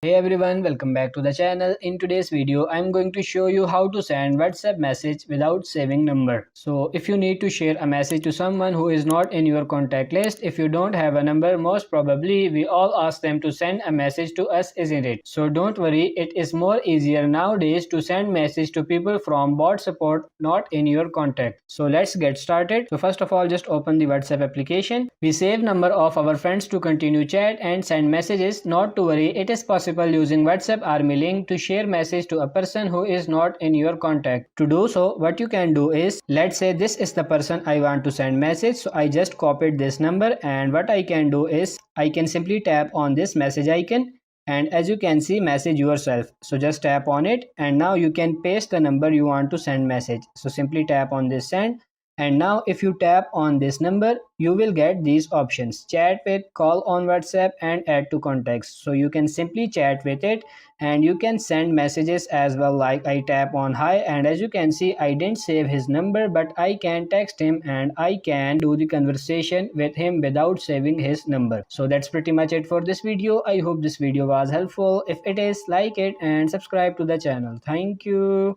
Hey everyone, welcome back to the channel. In today's video, I'm going to show you how to send WhatsApp message without saving number. So if you need to share a message to someone who is not in your contact list, if you don't have a number, most probably we all ask them to send a message to us, isn't it? So don't worry, it is more easier nowadays to send message to people from bot support not in your contact. So let's get started. So first of all, just open the WhatsApp application. We save number of our friends to continue chat and send messages. Not to worry, it is possible using WhatsApp Army link to share message to a person who is not in your contact. To do so, what you can do is, let's say this is the person I want to send message. So I just copied this number, and what I can do is I can simply tap on this message icon, and as you can see, message yourself. So just tap on it, and now you can paste the number you want to send message. So simply tap on this send, and now if you tap on this number, you will get these options: chat with, call on WhatsApp, and add to contacts. So you can simply chat with it, and you can send messages as well. Like I tap on hi, and as you can see, I didn't save his number, but I can text him and I can do the conversation with him without saving his number. So that's pretty much it for this video. I hope this video was helpful. If it is, like it and subscribe to the channel. Thank you.